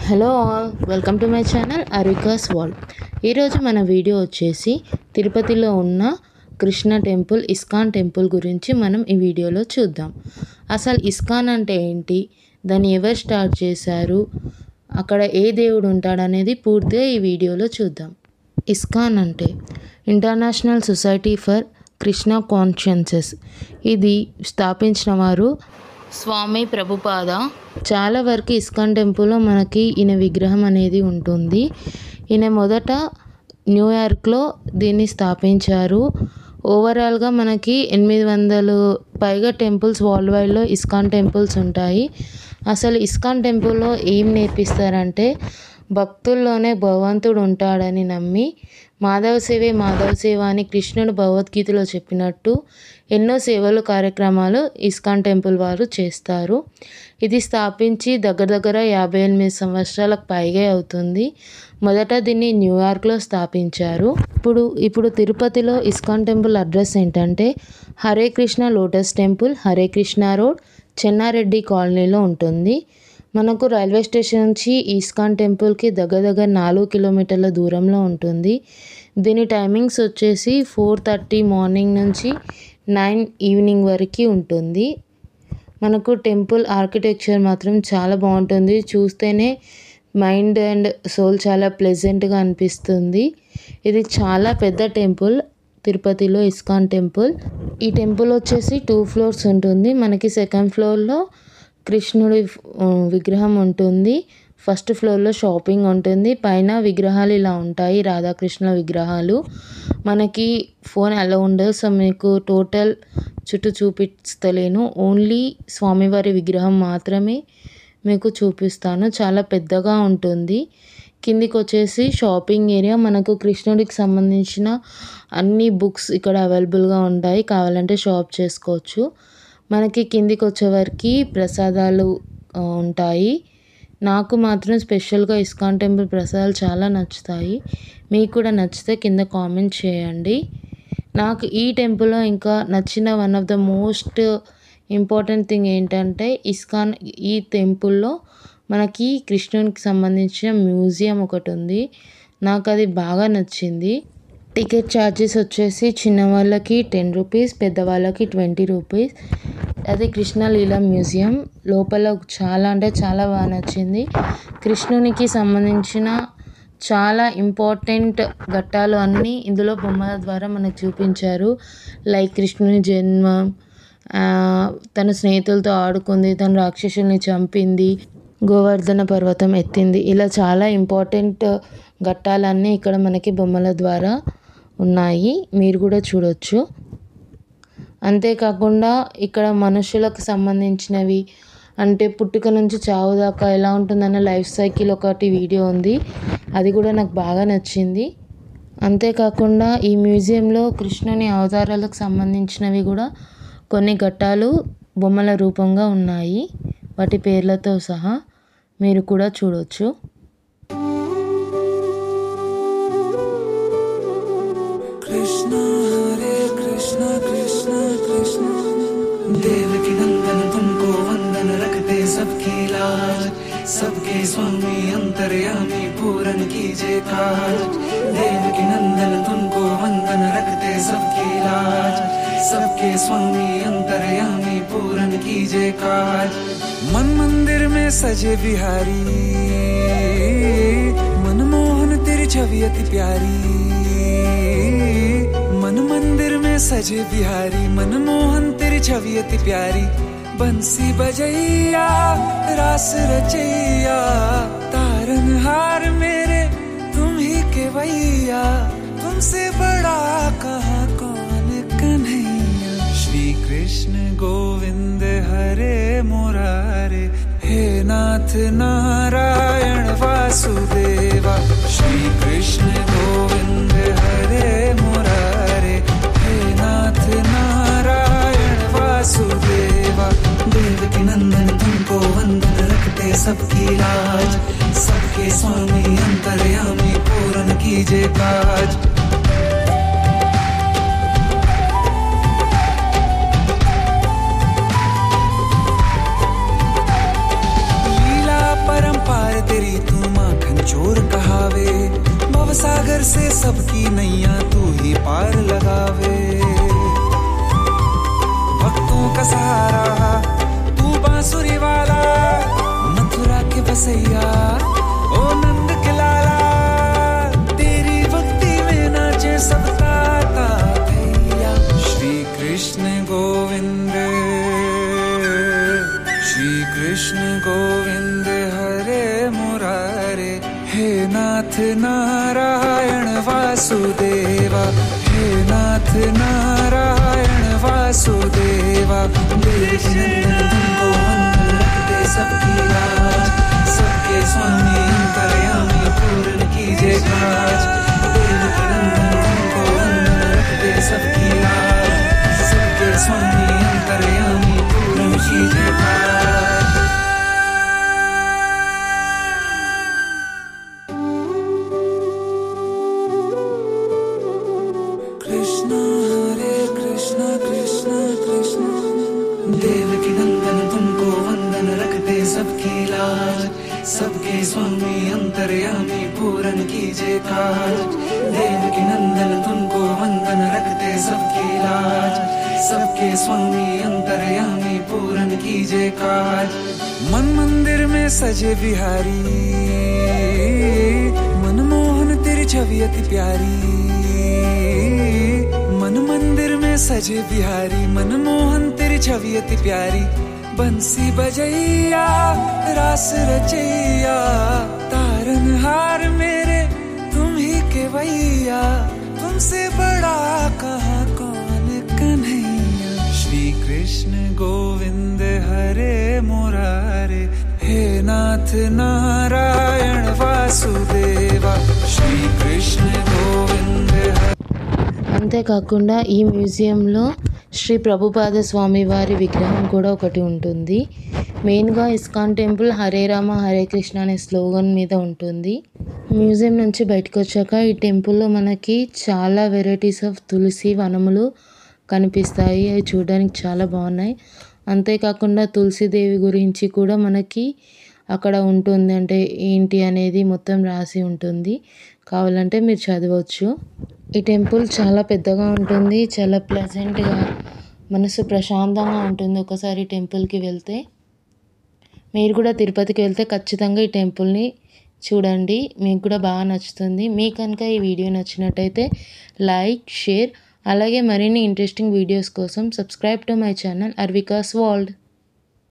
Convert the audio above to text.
Hello all, welcome to my channel Arikas world. ఈరోజు మన video వచ్చేసి తిరుపతిలో ఉన్న కృష్ణ టెంపుల్, ఇస్కాన్ టెంపుల్ గురించి మనం ఈ వీడియోలో చూద్దాం. అసలు ఇస్కాన్ అంటే ఏంటి, దాన్ని ఎవరు స్టార్ట్ చేశారు, అక్కడ ఏ దేవుడు ఉంటాడనేది పూర్తిగా ఈ వీడియోలో చూద్దాం. ఇస్కాన్ అంటే ఇంటర్నేషనల్ సొసైటీ ఫర్ కృష్ణ కాన్షియన్సెస్. ఇది స్థాపించిన వారు స్వామి ప్రభుపాద. చాలా వరకు ఇస్కాన్ టెంపుల్లో మనకి ఈయన విగ్రహం అనేది ఉంటుంది. ఈయన మొదట న్యూయార్క్లో దీన్ని స్థాపించారు. ఓవరాల్గా మనకి 800 పైగా టెంపుల్స్ వరల్డ్ వైడ్లో ఇస్కాన్ టెంపుల్స్ ఉంటాయి. అసలు ఇస్కాన్ టెంపుల్లో ఏం నేర్పిస్తారంటే భక్తుల్లోనే భగవంతుడు ఉంటాడని నమ్మి మాధవ సేవే మాధవ సేవ అని కృష్ణుడు భగవద్గీతలో చెప్పినట్టు ఎన్నో సేవలు కార్యక్రమాలు ఇస్కాన్ టెంపుల్ వారు చేస్తారు. ఇది స్థాపించి దగ్గర 58 సంవత్సరాలకు పైగా అవుతుంది. మొదట దీన్ని న్యూయార్క్లో స్థాపించారు. ఇప్పుడు తిరుపతిలో ఇస్కాన్ టెంపుల్ అడ్రస్ ఏంటంటే Hare Krishna lotus temple, Hare Krishna road, Chennareddy కాలనీలో ఉంటుంది. మనకు రైల్వే స్టేషన్ నుంచి ఇస్కాన్ టెంపుల్కి దగ్గర 4 కిలోమీటర్ల దూరంలో ఉంటుంది. దీని టైమింగ్స్ వచ్చేసి 4:30 మార్నింగ్ నుంచి 9 ఈవినింగ్ వరకు ఉంటుంది. మనకు టెంపుల్ ఆర్కిటెక్చర్ మాత్రం చాలా బాగుంటుంది. చూస్తేనే మైండ్ అండ్ సోల్ చాలా ప్లెజెంట్గా అనిపిస్తుంది. ఇది చాలా పెద్ద టెంపుల్ తిరుపతిలో ఇస్కాన్ టెంపుల్. ఈ టెంపుల్ వచ్చేసి 2 ఫ్లోర్స్ ఉంటుంది. మనకి సెకండ్ ఫ్లోర్లో కృష్ణుడి విగ్రహం ఉంటుంది. ఫస్ట్ ఫ్లోర్లో షాపింగ్ ఉంటుంది. పైన విగ్రహాలు ఇలా ఉంటాయి, రాధాకృష్ణ విగ్రహాలు. మనకి ఫోన్ అలా ఉండదు, సో మీకు టోటల్ చుట్టూ చూపిస్తలేను. ఓన్లీ స్వామివారి విగ్రహం మాత్రమే మీకు చూపిస్తాను. చాలా పెద్దగా ఉంటుంది. కిందికి వచ్చేసి షాపింగ్ ఏరియా. మనకు కృష్ణుడికి సంబంధించిన అన్ని బుక్స్ ఇక్కడ అవైలబుల్గా ఉంటాయి, కావాలంటే షాప్ చేసుకోవచ్చు. మనకి కిందికి వచ్చేవరకు ప్రసాదాలు ఉంటాయి. నాకు మాత్రం స్పెషల్గా ఇస్కాన్ టెంపుల్ ప్రసాదాలు చాలా నచ్చుతాయి. మీకు కూడా నచ్చితే కింద కామెంట్ చేయండి. నాకు ఈ టెంపుల్లో ఇంకా నచ్చిన one of the most important thing ఏంటంటే ఇస్కాన్ ఈ టెంపుల్లో మనకి కృష్ణునికి సంబంధించిన మ్యూజియం ఒకటి ఉంది. నాకు అది బాగా నచ్చింది. టికెట్ ఛార్జెస్ వచ్చేసి చిన్నవాళ్ళకి 10 రూపీస్, పెద్దవాళ్ళకి 20 రూపీస్. అది కృష్ణలీల మ్యూజియం. లోపల చాలా అంటే చాలా బాగా నచ్చింది. కృష్ణునికి సంబంధించిన చాలా ఇంపార్టెంట్ ఘట్టాలు అన్నీ ఇందులో బొమ్మల ద్వారా మనకు చూపించారు. లైక్ కృష్ణుని జన్మ, తన స్నేహితులతో ఆడుకుంది, తన రాక్షసుల్ని చంపింది, గోవర్ధన పర్వతం ఎత్తింది, ఇలా చాలా ఇంపార్టెంట్ ఘట్టాలన్నీ ఇక్కడ మనకి బొమ్మల ద్వారా ఉన్నాయి. మీరు కూడా చూడొచ్చు. అంతేకాకుండా ఇక్కడ మనుషులకు సంబంధించినవి అంటే పుట్టుక నుంచి చావు దాకా ఎలా ఉంటుందన్న లైఫ్ సైకిల్ ఒకటి వీడియో ఉంది. అది కూడా నాకు బాగా నచ్చింది. అంతేకాకుండా ఈ మ్యూజియంలో కృష్ణుని అవతారాలకు సంబంధించినవి కూడా కొన్ని ఘట్టాలు బొమ్మల రూపంగా ఉన్నాయి, వాటి పేర్లతో సహా. మీరు కూడా చూడొచ్చు. कृष्ण हरे कृष्ण कृष्ण कृष्ण देवकी नंदन तुमको वंदन रखते सबकी लाज, सबके स्वामी अंतर्यामी पूरन कीजिए काज। देवकी नंदन तुमको वंदन रखते सबकी लाज, सबके स्वामी अंतर्यामी पूरन कीजिए काज। मन मंदिर में सजे बिहारी, मनमोहन तेरी छवि अति प्यारी। मन मंदिर में सजे बिहारी, मनमोहन तेरी छवि अति प्यारी। बंसी बजैया रास रचैया, तारन हार मेरे तुम ही के वैया। तुमसे बड़ा कहाँ कौन कन्हैया। श्री कृष्ण गोविंद हरे मुरारे, हे नाथ नारायण वासुदेवा। श्री कृष्ण गोविंद हरे मुरारे, हे नाथ नारायण वासुदेवा। देवकी नंदन तुमको वंदन रखते सबकी लाज, सबके स्वामी अंतर्यामी पूरन कीजिए काज। लीला परंपार तेरी तू सैया ओ नंद के लाला तेरी भक्ति में नाचे सब ताता भैया श्री कृष्ण गोविंद हरे मुरारे हे नाथ नारायण वासुदेवा हे नाथ नारायण वासुदेवा देवकी नंदन तुमको वंदन रखते सबकी लाज सबके स्वामी अंतर्यामी पूर्ण कीजिए काज देवकी नंदन तुमको वंदन रखते सबकी लाज सबके स्वामी अंतर्यामी पूर्ण कीजिए काज कृष्ण कृष्ण कृष्ण देवकी नंदन तुमको वंदन रखते सबकी लाज सबके स्वामी अंतर्यामी पूर्ण कीजिए काज देवकी नंदन तुमको वंदन रखते सबकी लाज सबके स्वामी अंतर्यामी पूर्ण कीजिए काज मन मंदिर में सजे बिहारी मनमोहन तेरी छवि अति प्यारी मन मंदिर में सजे बिहारी मनमोहन तेरी छवि अति प्यारी बंसी बजैया रास रचैया तारनहार मेरे तुम ही के भैया तुमसे बड़ा कहाँ कौन कन्हैया श्री कृष्ण गोविंद हरे मुरारे हे नाथ नारायण वासुदेवा श्री कृष्ण गोविंद అంతేకాకుండా ఈ మ్యూజియంలో శ్రీ ప్రభుపాద స్వామి వారి విగ్రహం కూడా ఒకటి ఉంటుంది. మెయిన్గా ఇస్కాన్ టెంపుల్ హరే రామ హరే కృష్ణ అనే స్లోగన్ మీద ఉంటుంది. మ్యూజియం నుంచి బయటకు వచ్చాక ఈ టెంపుల్లో మనకి చాలా వెరైటీస్ ఆఫ్ తులసి వనములు కనిపిస్తాయి. అవి చూడడానికి చాలా బాగున్నాయి. అంతేకాకుండా తులసిదేవి గురించి కూడా మనకి అక్కడ ఉంటుంది, అంటే ఏంటి అనేది మొత్తం రాసి ఉంటుంది. కావాలంటే మీరు చదవచ్చు. ఈ టెంపుల్ చాలా పెద్దగా ఉంటుంది, చాలా ప్లెజెంట్గా మనసు ప్రశాంతంగా ఉంటుంది ఒకసారి టెంపుల్కి వెళ్తే. మీరు కూడా తిరుపతికి వెళ్తే ఖచ్చితంగా ఈ టెంపుల్ని చూడండి, మీకు కూడా బాగా నచ్చుతుంది. మీకు కనుక ఈ వీడియో నచ్చినట్టయితే లైక్, షేర్, అలాగే మరిన్ని ఇంట్రెస్టింగ్ వీడియోస్ కోసం subscribe to my channel Arvikas world.